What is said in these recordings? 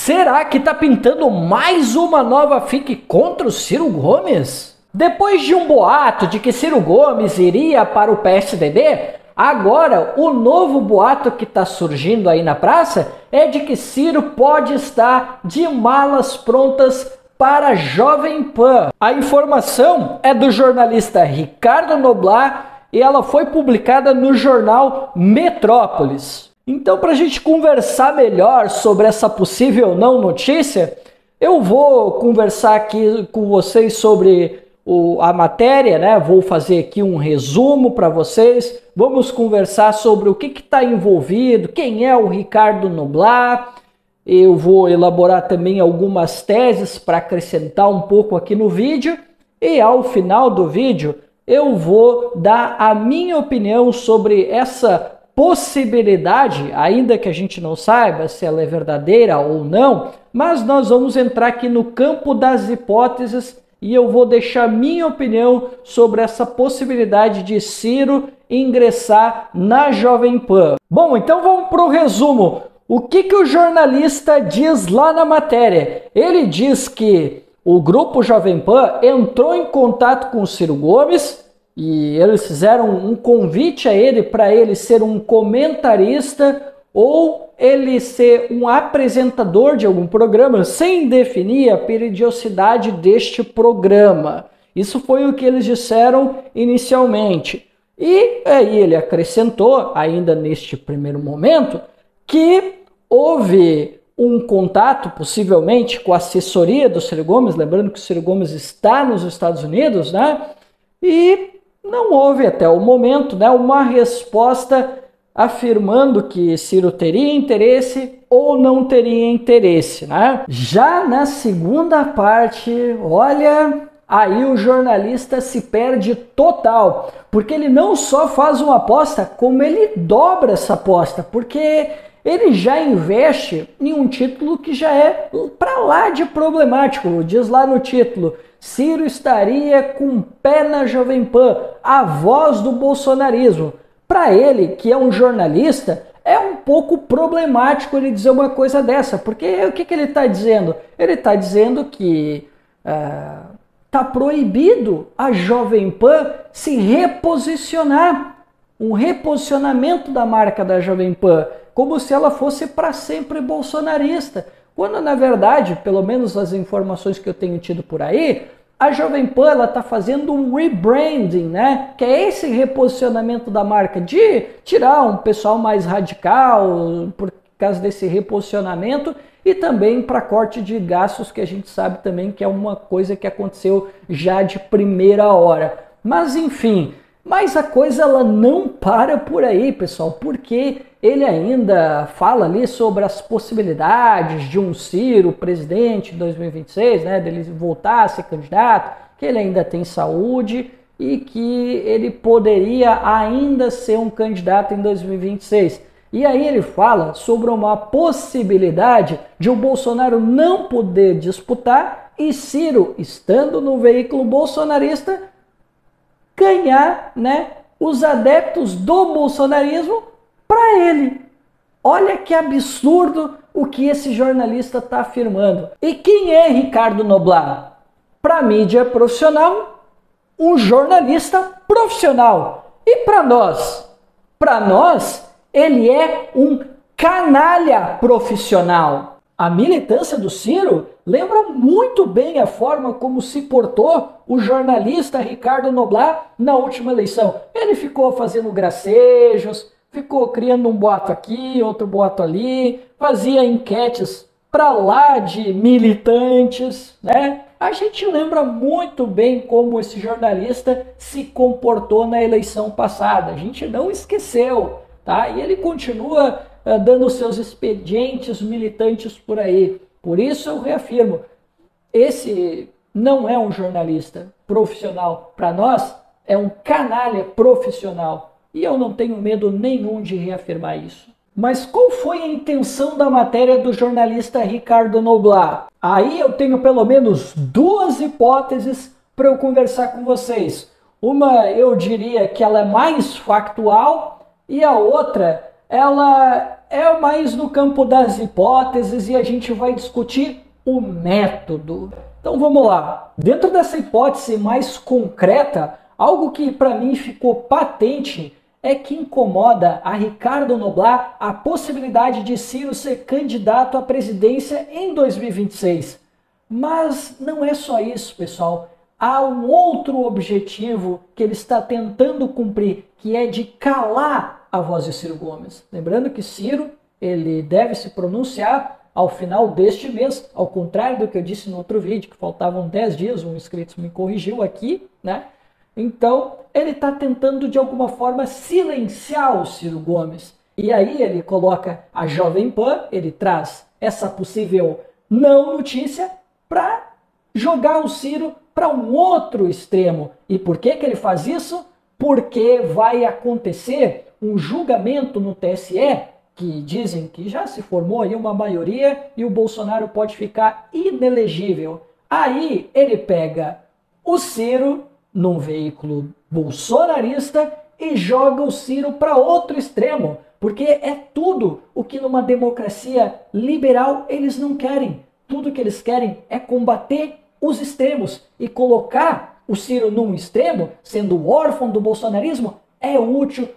Será que tá pintando mais uma nova fic contra o Ciro Gomes? Depois de um boato de que Ciro Gomes iria para o PSDB, agora o novo boato que está surgindo aí na praça é de que Ciro pode estar de malas prontas para a Jovem Pan. A informação é do jornalista Ricardo Noblat e ela foi publicada no jornal Metrópolis. Então, para a gente conversar melhor sobre essa possível não notícia, eu vou conversar aqui com vocês sobre a matéria, né? Vou fazer aqui um resumo para vocês. Vamos conversar sobre o que está envolvido, quem é o Ricardo Noblat. Eu vou elaborar também algumas teses para acrescentar um pouco aqui no vídeo. E ao final do vídeo, eu vou dar a minha opinião sobre essa possibilidade, ainda que a gente não saiba se ela é verdadeira ou não, mas nós vamos entrar aqui no campo das hipóteses e eu vou deixar minha opinião sobre essa possibilidade de Ciro ingressar na Jovem Pan. Bom, então vamos para o resumo. O que o jornalista diz lá na matéria? Ele diz que o grupo Jovem Pan entrou em contato com o Ciro Gomes e eles fizeram um convite a ele para ele ser um comentarista ou ele ser um apresentador de algum programa, sem definir a periodicidade deste programa. Isso foi o que eles disseram inicialmente. E aí ele acrescentou, ainda neste primeiro momento, que houve um contato, possivelmente, com a assessoria do Ciro Gomes, lembrando que o Ciro Gomes está nos Estados Unidos, né? E não houve até o momento, né, uma resposta afirmando que Ciro teria interesse ou não teria interesse, né? Já na segunda parte, olha, aí o jornalista se perde total, porque ele não só faz uma aposta, como ele dobra essa aposta, porque ele já investe em um título que já é para lá de problemático. Diz lá no título: Ciro estaria com o pé na Jovem Pan, a voz do bolsonarismo. Para ele, que é um jornalista, é um pouco problemático ele dizer uma coisa dessa, porque o que ele está dizendo? Ele está dizendo que está proibido a Jovem Pan se reposicionar, um reposicionamento da marca da Jovem Pan, como se ela fosse para sempre bolsonarista, quando na verdade, pelo menos as informações que eu tenho tido por aí, a Jovem Pan está fazendo um rebranding, né? Que é esse reposicionamento da marca, de tirar um pessoal mais radical por causa desse reposicionamento e também para corte de gastos, que a gente sabe também que é uma coisa que aconteceu já de primeira hora. Mas enfim, mas a coisa ela não para por aí, pessoal, porque ele ainda fala ali sobre as possibilidades de um Ciro presidente em 2026, né, dele voltar a ser candidato, que ele ainda tem saúde e que ele poderia ainda ser um candidato em 2026. E aí ele fala sobre uma possibilidade de o Bolsonaro não poder disputar e Ciro, estando no veículo bolsonarista, ganhar, né, os adeptos do bolsonarismo para ele. Olha que absurdo o que esse jornalista está afirmando. E quem é Ricardo Noblat? Para a mídia profissional, um jornalista profissional. E para nós? Para nós, ele é um canalha profissional. A militância do Ciro lembra muito bem a forma como se portou o jornalista Ricardo Noblat na última eleição. Ele ficou fazendo gracejos, ficou criando um boato aqui, outro boato ali, fazia enquetes para lá de militantes, né? A gente lembra muito bem como esse jornalista se comportou na eleição passada. A gente não esqueceu, tá? E ele continua dando seus expedientes militantes por aí. Por isso eu reafirmo, esse não é um jornalista profissional. Para nós, é um canalha profissional. E eu não tenho medo nenhum de reafirmar isso. Mas qual foi a intenção da matéria do jornalista Ricardo Noblat? Aí eu tenho pelo menos duas hipóteses para eu conversar com vocês. Uma eu diria que ela é mais factual e a outra ela é mais no campo das hipóteses e a gente vai discutir o método. Então vamos lá. Dentro dessa hipótese mais concreta, algo que para mim ficou patente é que incomoda a Ricardo Noblat a possibilidade de Ciro ser candidato à presidência em 2026. Mas não é só isso, pessoal. Há um outro objetivo que ele está tentando cumprir, que é de calar a voz de Ciro Gomes. Lembrando que Ciro, ele deve se pronunciar ao final deste mês, ao contrário do que eu disse no outro vídeo, que faltavam 10 dias, um inscrito me corrigiu aqui, né? Então, ele está tentando de alguma forma silenciar o Ciro Gomes. E aí ele coloca a Jovem Pan, ele traz essa possível não notícia para jogar o Ciro para um outro extremo. E por que ele faz isso? Porque vai acontecer um julgamento no TSE, que dizem que já se formou aí uma maioria e o Bolsonaro pode ficar inelegível. Aí ele pega o Ciro num veículo bolsonarista e joga o Ciro para outro extremo, porque é tudo o que numa democracia liberal eles não querem. Tudo que eles querem é combater os extremos e colocar o Ciro num extremo, sendo órfão do bolsonarismo, é útil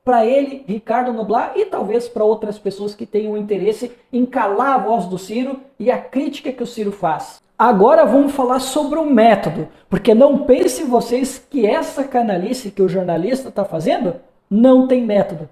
para ele, Ricardo Noblat, e talvez para outras pessoas que tenham interesse em calar a voz do Ciro e a crítica que o Ciro faz. Agora vamos falar sobre o método, porque não pensem vocês que essa canalice que o jornalista está fazendo não tem método.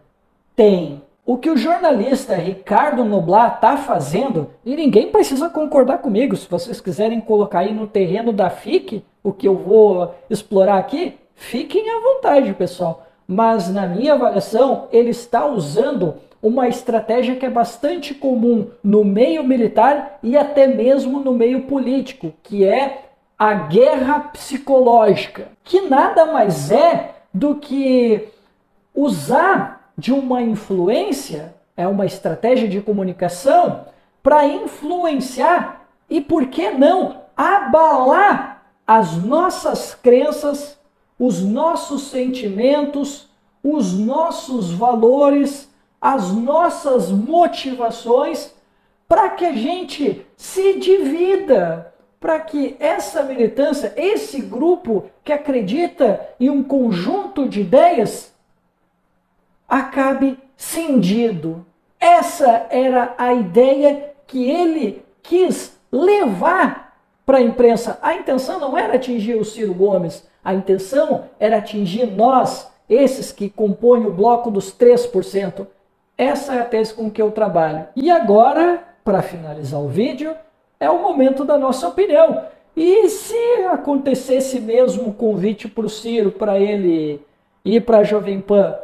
Tem. O que o jornalista Ricardo Noblat está fazendo, e ninguém precisa concordar comigo, se vocês quiserem colocar aí no terreno da FIC, o que eu vou explorar aqui, fiquem à vontade, pessoal. Mas na minha avaliação, ele está usando uma estratégia que é bastante comum no meio militar e até mesmo no meio político, que é a guerra psicológica, que nada mais é do que usar de uma influência, é uma estratégia de comunicação para influenciar e, por que não, abalar as nossas crenças, os nossos sentimentos, os nossos valores, as nossas motivações, para que a gente se divida, para que essa militância, esse grupo que acredita em um conjunto de ideias, acabe cindido. Essa era a ideia que ele quis levar para a imprensa. A intenção não era atingir o Ciro Gomes, a intenção era atingir nós, esses que compõem o bloco dos 3%. Essa é a tese com que eu trabalho. E agora, para finalizar o vídeo, é o momento da nossa opinião. E se acontecesse mesmo o convite para o Ciro, para ele ir para a Jovem Pan,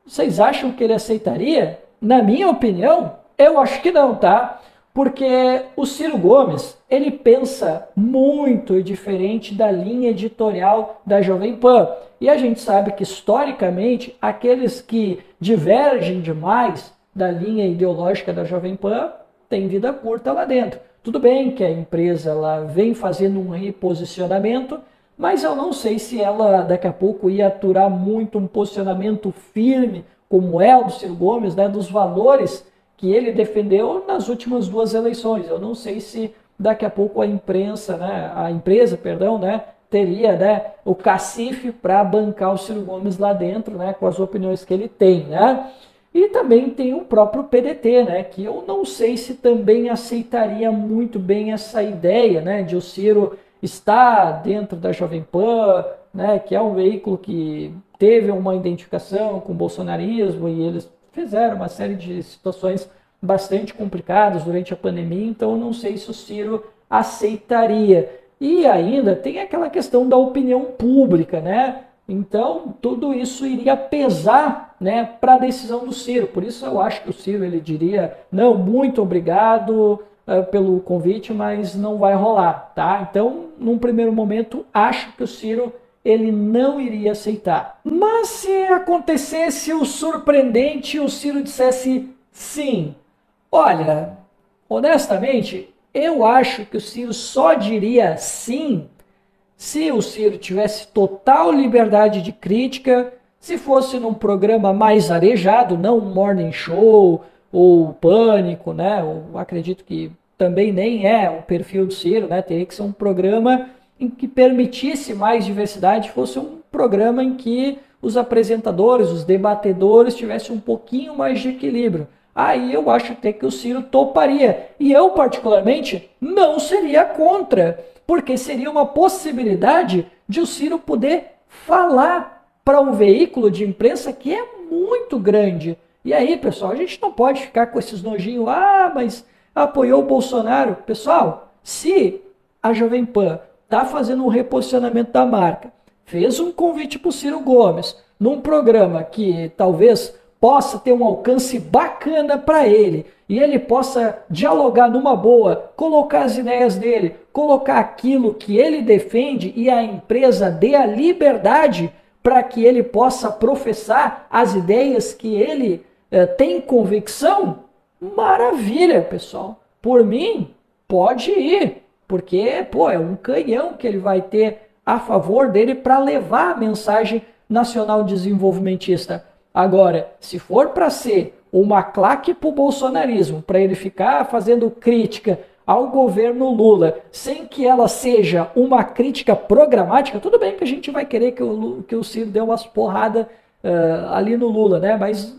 vocês acham que ele aceitaria? Na minha opinião, eu acho que não, tá? Porque o Ciro Gomes, ele pensa muito diferente da linha editorial da Jovem Pan. E a gente sabe que, historicamente, aqueles que divergem demais da linha ideológica da Jovem Pan têm vida curta lá dentro. Tudo bem que a empresa ela vem fazendo um reposicionamento, mas eu não sei se ela daqui a pouco ia aturar muito um posicionamento firme, como é o do Ciro Gomes, né, dos valores que ele defendeu nas últimas 2 eleições. Eu não sei se daqui a pouco a empresa, teria, né, o cacife para bancar o Ciro Gomes lá dentro, né, com as opiniões que ele tem, né? E também tem o próprio PDT, né, que eu não sei se também aceitaria muito bem essa ideia, né, de o Ciro estar dentro da Jovem Pan, né, que é um veículo que teve uma identificação com o bolsonarismo e eles fizeram uma série de situações bastante complicadas durante a pandemia, então eu não sei se o Ciro aceitaria. E ainda tem aquela questão da opinião pública, né? Então tudo isso iria pesar, né, para a decisão do Ciro. Por isso eu acho que o Ciro ele diria, não, muito obrigado pelo convite, mas não vai rolar, tá? Então, num primeiro momento, acho que o Ciro ele não iria aceitar. Mas se acontecesse o surpreendente, o Ciro dissesse sim. Olha, honestamente, eu acho que o Ciro só diria sim se o Ciro tivesse total liberdade de crítica, se fosse num programa mais arejado, não um morning show, ou Pânico, né? Eu acredito que também nem é o perfil do Ciro, né? Teria que ser um programa em que permitisse mais diversidade, fosse um programa em que os apresentadores, os debatedores tivessem um pouquinho mais de equilíbrio. Aí eu acho até que o Ciro toparia. E eu, particularmente, não seria contra, porque seria uma possibilidade de o Ciro poder falar para um veículo de imprensa que é muito grande. E aí, pessoal, a gente não pode ficar com esses nojinhos, mas apoiou o Bolsonaro. Pessoal, se a Jovem Pan está fazendo um reposicionamento da marca, fez um convite para o Ciro Gomes, num programa que talvez possa ter um alcance bacana para ele, e ele possa dialogar numa boa, colocar as ideias dele, colocar aquilo que ele defende e a empresa dê a liberdade para que ele possa professar as ideias que ele tem convicção, maravilha, pessoal. Por mim, pode ir, porque é um canhão que ele vai ter a favor dele para levar a mensagem nacional desenvolvimentista. Agora, se for para ser uma claque para o bolsonarismo, para ele ficar fazendo crítica ao governo Lula, sem que ela seja uma crítica programática, tudo bem que a gente vai querer que o Ciro dê umas porradas ali no Lula, né? Mas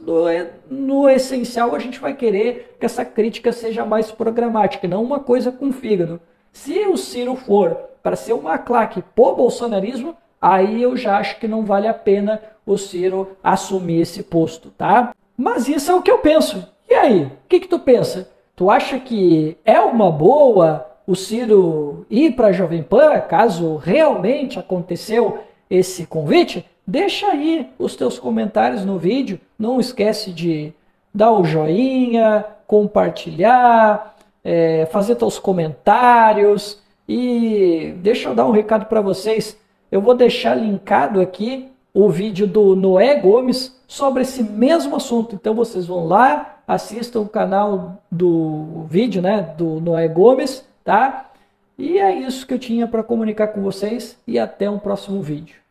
no essencial a gente vai querer que essa crítica seja mais programática, não uma coisa com fígado. Se o Ciro for para ser uma claque pro bolsonarismo, aí eu já acho que não vale a pena o Ciro assumir esse posto, tá? Mas isso é o que eu penso. E aí, o que tu pensa? Tu acha que é uma boa o Ciro ir para a Jovem Pan, caso realmente aconteceu esse convite? Deixa aí os teus comentários no vídeo. Não esquece de dar o joinha, compartilhar, fazer teus comentários. E deixa eu dar um recado para vocês. Eu vou deixar linkado aqui o vídeo do Noé Gomes sobre esse mesmo assunto. Então vocês vão lá, assistam o canal do vídeo, né, do Noé Gomes, tá? E é isso que eu tinha para comunicar com vocês e até um próximo vídeo.